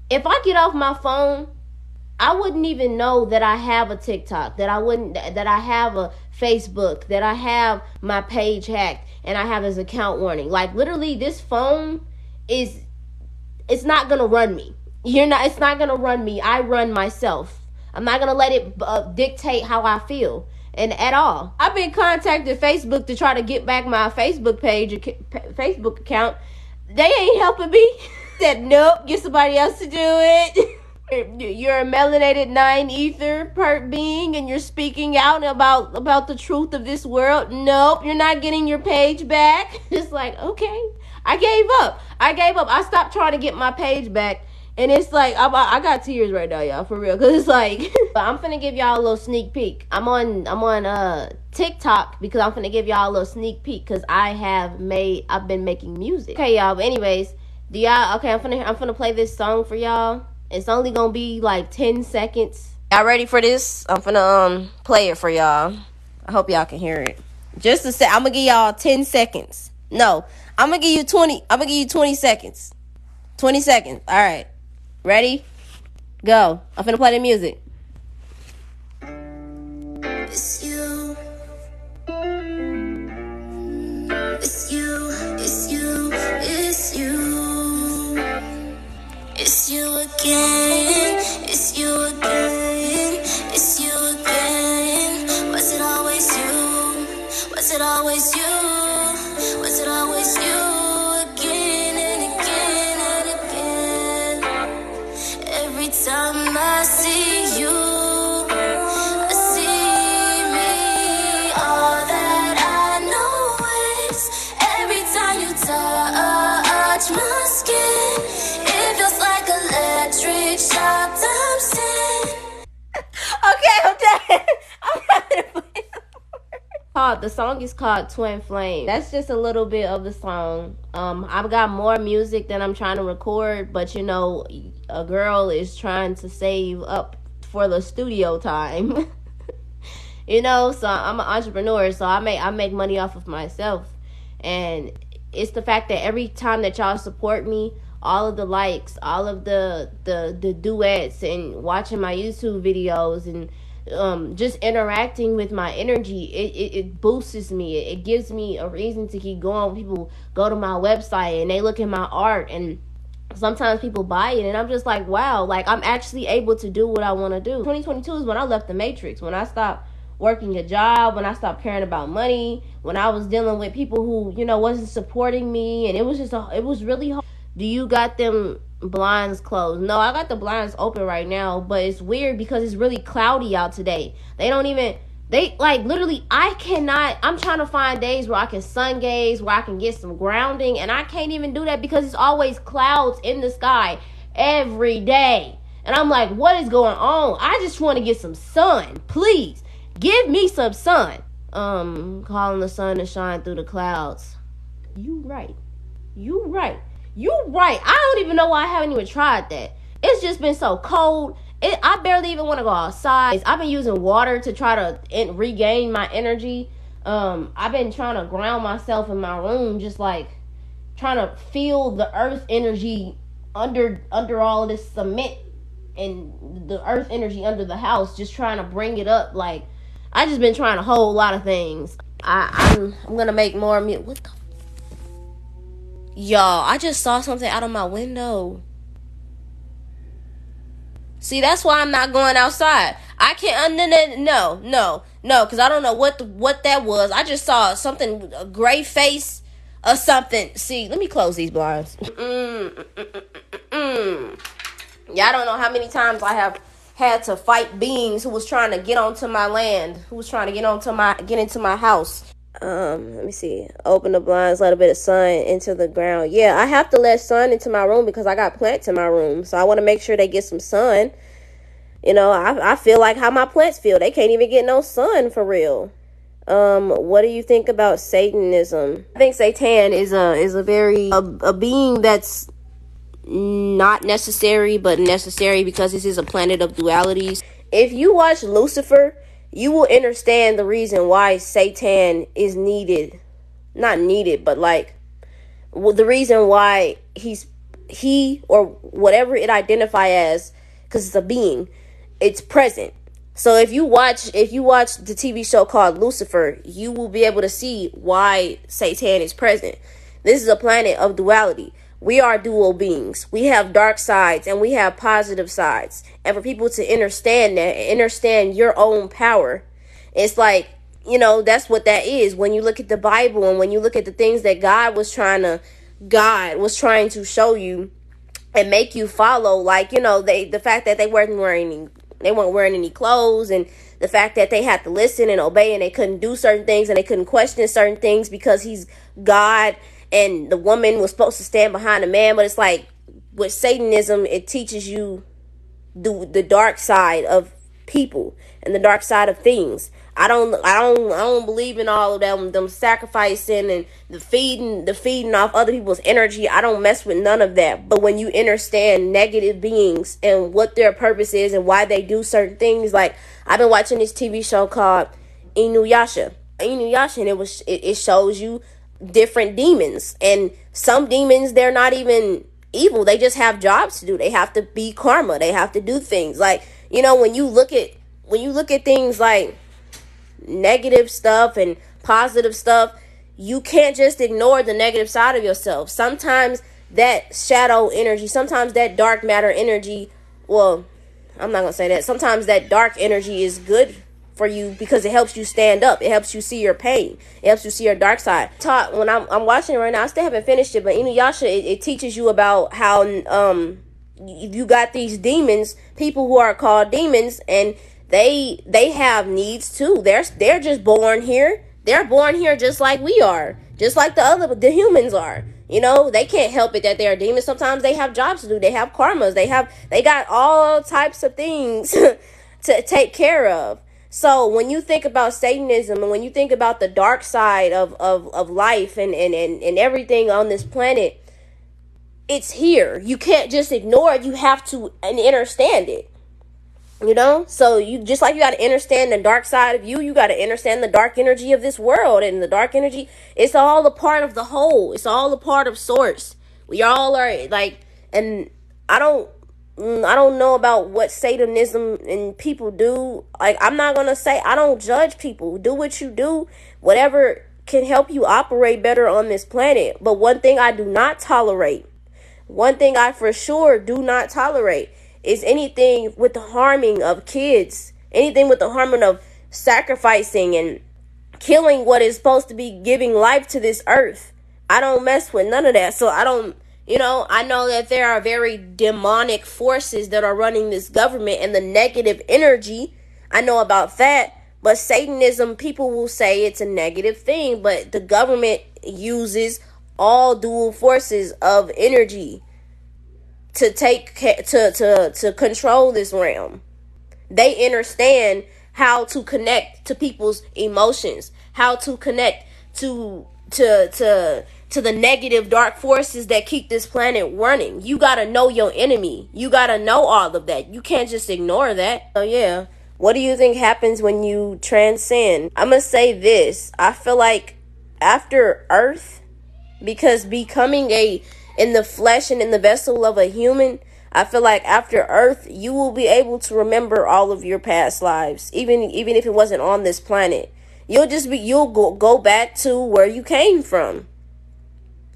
If I get off my phone, I wouldn't even know that I have a TikTok, that I have a Facebook, that I have my page hacked, and I have this account warning. Like literally, this phone is, it's not gonna run me. It's not gonna run me. I run myself. I'm not gonna let it dictate how I feel, and at all. I've been contacting Facebook to try to get back my Facebook account. They ain't helping me. Said nope, get somebody else to do it. You're a melanated 9 ether part being, and you're speaking out about the truth of this world. Nope, you're not getting your page back. Just like, okay. I gave up. I stopped trying to get my page back, and it's like I got tears right now, y'all, for real, because it's like I'm finna give y'all a little sneak peek. I'm on TikTok because I'm finna give y'all a little sneak peek because I've been making music. Okay, y'all. But anyways, okay? I'm finna play this song for y'all. It's only gonna be like 10 seconds. Y'all ready for this? I'm finna play it for y'all. I hope y'all can hear it. Just a sec. I'm gonna give y'all 10 seconds. No, I'm gonna give you 20. I'm gonna give you 20 seconds. 20 seconds. All right. Ready? Go. I'm finna play the music. It's you. It's you. It's you. It's you. It's you again, it's you again, it's you again. Was it always you? Was it always you? Was it always you? Again and again and again. Every time I see you, I see me. All that I know is every time you touch my skin, electric shock times 10. Okay, I'm done. I'm not gonna play the song is called Twin Flame. That's just a little bit of the song. I've got more music than I'm trying to record, but you know, a girl is trying to save up for the studio time. You know, so I'm an entrepreneur, so I make money off of myself. And it's the fact that every time that y'all support me, all of the likes, all of the duets, and watching my YouTube videos, and just interacting with my energy, it boosts me. It gives me a reason to keep going. People go to my website and they look at my art, and sometimes people buy it, and I'm just like, wow, like I'm actually able to do what I want to do. 2022 is when I left the Matrix, when I stopped working a job, when I stopped caring about money, when I was dealing with people who, you know, wasn't supporting me, and it was really hard. Do you got them blinds closed? No, I got the blinds open right now, but it's weird because it's really cloudy out today. Literally, I'm trying to find days where I can sun gaze, where I can get some grounding, and I can't even do that because it's always clouds in the sky every day. And I'm like, what is going on? I just want to get some sun. Please, give me some sun. Calling the sun to shine through the clouds. You right. I don't even know why I haven't even tried that. It's just been so cold. I barely even want to go outside. I've been using water to try to regain my energy. I've been trying to ground myself in my room, just like trying to feel the earth energy under all of this cement, and the earth energy under the house, just trying to bring it up. Like, I just been trying a whole lot of things. I'm gonna make more music. What the? Y'all, I just saw something out of my window. See, that's why I'm not going outside. I can't. No, because I don't know what that was. I just saw something, a gray face or something. See, let me close these blinds. Y'all don't know how many times I have had to fight beings who was trying to get onto my land, who was trying to get into my house. Let me see. Open the blinds, let a bit of sun into the ground. Yeah, I have to let sun into my room because I got plants in my room. So I want to make sure they get some sun. You know, I feel like how my plants feel. They can't even get no sun for real. What do you think about Satanism? I think Satan is a being that's not necessary, but necessary because this is a planet of dualities. If you watch Lucifer, you will understand the reason why Satan is needed. Not needed, but like the reason why he's he or whatever it identify as, because it's a being, it's present. So if you watch the TV show called Lucifer, you will be able to see why Satan is present. This is a planet of duality. We are dual beings. We have dark sides and we have positive sides. And for people to understand that, understand your own power, it's like, that's what that is. When you look at the Bible and when you look at the things that God was trying to show you and make you follow, like, the fact that they weren't wearing any clothes, and the fact that they had to listen and obey, and they couldn't do certain things and they couldn't question certain things because he's God, and the woman was supposed to stand behind the man. But it's like with Satanism, it teaches you the dark side of people and the dark side of things. I don't believe in all of them sacrificing and the feeding off other people's energy. I don't mess with none of that. But when you understand negative beings and what their purpose is and why they do certain things, like I've been watching this TV show called Inuyasha, and it shows you different demons, and some demons, they're not even evil. They just have jobs to do. They have to be karma. They have to do things like, when you look at things like negative stuff and positive stuff, you can't just ignore the negative side of yourself. Sometimes that shadow energy, sometimes that dark matter energy, well, I'm not gonna say that. Sometimes that dark energy is good for you because it helps you stand up. It helps you see your pain. It helps you see your dark side. When I'm watching it right now, I still haven't finished it, but Inuyasha, it teaches you about how you got these demons, people who are called demons, and they have needs too. They're just born here. They're born here just like we are, just like the humans are. They can't help it that they're demons. Sometimes they have jobs to do. They have karmas. They got all types of things to take care of. So when you think about Satanism and when you think about the dark side of life and everything on this planet, it's here. You can't just ignore it. You have to understand it. So you just like you got to understand the dark side of you got to understand the dark energy of this world. And the dark energy, it's all a part of the whole. It's all a part of source. We all are like, and I don't know about what Satanism and people do. Like, I'm not going to say, I don't judge people. Do what you do, whatever can help you operate better on this planet. But one thing I do not tolerate, one thing I for sure do not tolerate, is anything with the harming of kids, anything with the harming of sacrificing and killing what is supposed to be giving life to this earth. I don't mess with none of that. So I don't, I know that there are very demonic forces that are running this government and the negative energy. I know about that. But Satanism, people will say it's a negative thing, but the government uses all dual forces of energy to to control this realm. They understand how to connect to people's emotions, how to connect to the negative dark forces that keep this planet running. You gotta know your enemy. You gotta know all of that. You can't just ignore that. So yeah, what do you think happens when you transcend? I'm gonna say this. I feel like after Earth, because becoming in the flesh and in the vessel of a human, I feel like after Earth, you will be able to remember all of your past lives, even if it wasn't on this planet. You'll go back to where you came from,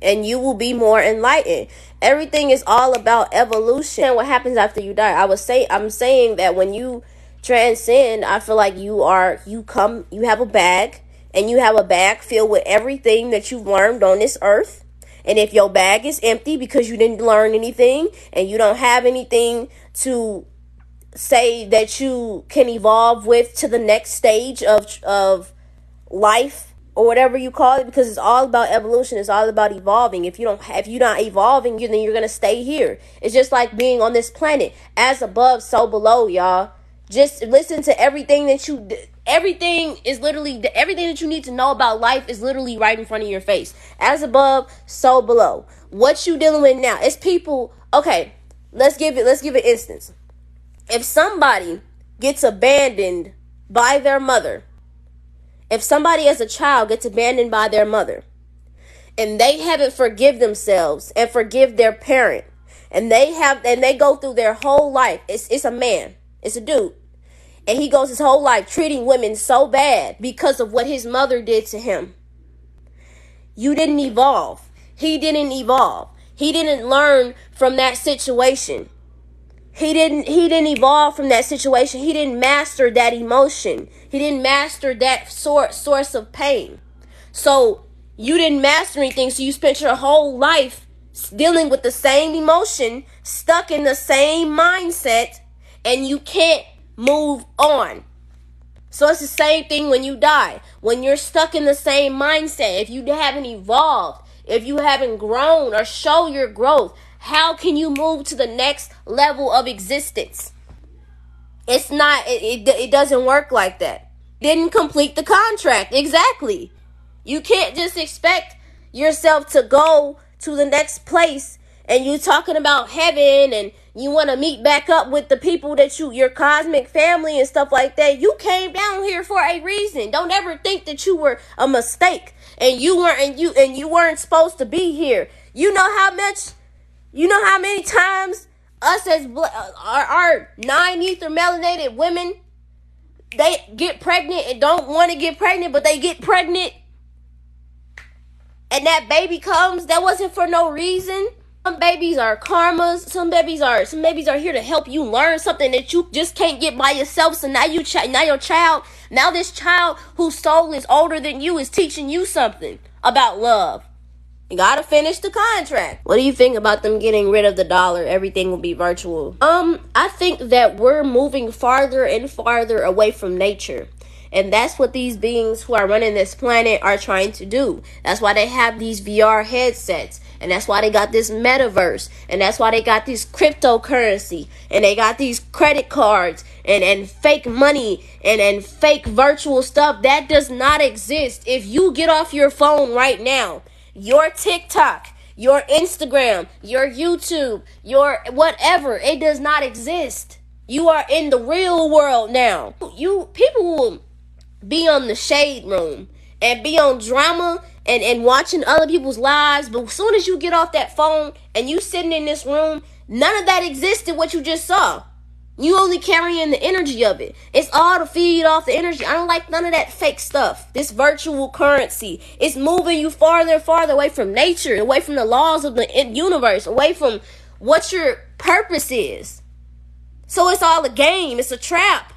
and you will be more enlightened. Everything is all about evolution. And what happens after you die? I'm saying that when you transcend, I feel like you have a bag, and you have a bag filled with everything that you've learned on this earth. And if your bag is empty because you didn't learn anything and you don't have anything to say that you can evolve with to the next stage of life or whatever you call it, because it's all about evolution. It's all about evolving. If you're not evolving, then you're going to stay here. It's just like being on this planet. As above, so below, y'all. Just listen to everything that everything that you need to know about life is literally right in front of your face. As above, so below. What you dealing with now? It's people. Okay, let's give an instance. If somebody gets abandoned by their mother, if somebody as a child gets abandoned by their mother, and they haven't forgive themselves and forgive their parent, and they go through their whole life. It's a man. It's a dude. And he goes his whole life treating women so bad because of what his mother did to him. You didn't evolve. He didn't evolve. He didn't learn from that situation. He didn't evolve from that situation. He didn't master that emotion. He didn't master that source of pain. So you didn't master anything. So you spent your whole life dealing with the same emotion, stuck in the same mindset, and you can't move on. So it's the same thing when you die. When you're stuck in the same mindset, if you haven't evolved, if you haven't grown or show your growth, how can you move to the next level of existence? It's not, it doesn't work like that. Didn't complete the contract. Exactly. You can't just expect yourself to go to the next place and you talking about heaven and you want to meet back up with the people that your cosmic family and stuff like that. You came down here for a reason. Don't ever think that you were a mistake and you weren't supposed to be here. You know how many times us as our non-ether melanated women, they get pregnant and don't want to get pregnant, but they get pregnant. And that baby comes, that wasn't for no reason. Some babies are karmas. Some babies are here to help you learn something that you just can't get by yourself. So now this child whose soul is older than you is teaching you something about love. You gotta finish the contract. What do you think about them getting rid of the dollar? Everything will be virtual. I think that we're moving farther and farther away from nature. And that's what these beings who are running this planet are trying to do. That's why they have these VR headsets. And that's why they got this metaverse. And that's why they got this cryptocurrency. And they got these credit cards and fake money and fake virtual stuff. That does not exist. If you get off your phone right now, your TikTok, your Instagram, your YouTube, your whatever, it does not exist. You are in the real world now. People will be on the shade room and be on drama and watching other people's lives, but as soon as you get off that phone and you sitting in this room, none of that existed what you just saw. You only carrying the energy of it. It's all to feed off the energy. I don't like none of that fake stuff. This virtual currency, it's moving you farther and farther away from nature, away from the laws of the universe, away from what your purpose is. So it's all a game. It's a trap.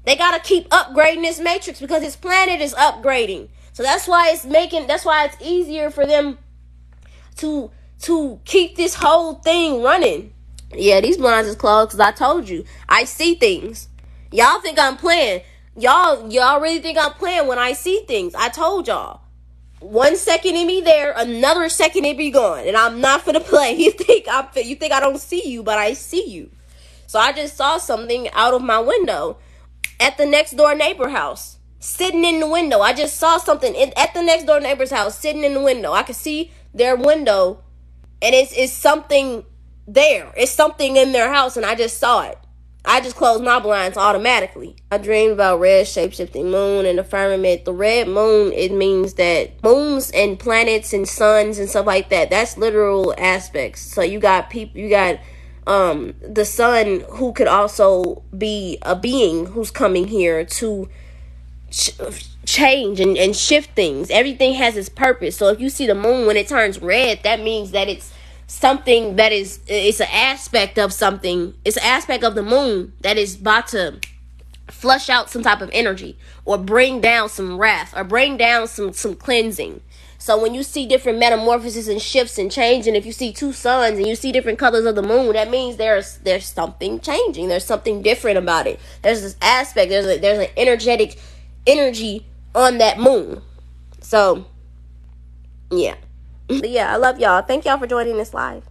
They got to keep upgrading this matrix because this planet is upgrading. So that's why it's easier for them to keep this whole thing running. Yeah, these blinds is closed because I told you. I see things. Y'all think I'm playing. Y'all really think I'm playing when I see things. I told y'all. 1 second it be there, another second it be gone. And I'm not finna play. You think I don't see you, but I see you. So I just saw something out of my window at the next door neighbor house. Sitting in the window. I just saw something at the next door neighbor's house, sitting in the window. I could see their window, and it's something there. It's something in their house, and I just saw it. I just closed my blinds automatically. I dreamed about red shape-shifting moon and the firmament. The red moon, it means that moons and planets and suns and stuff like that, that's literal aspects. So you got the sun, who could also be a being who's coming here to change and shift things. Everything has its purpose. So if you see the moon when it turns red, that means that it's something that it's an aspect of something. It's an aspect of the moon that is about to flush out some type of energy or bring down some wrath or bring down some cleansing. So when you see different metamorphoses and shifts and change, and if you see two suns and you see different colors of the moon, that means there's something changing. There's something different about it. There's this aspect. There's an energetic energy on that moon. So, yeah. But yeah, I love y'all. Thank y'all for joining this live.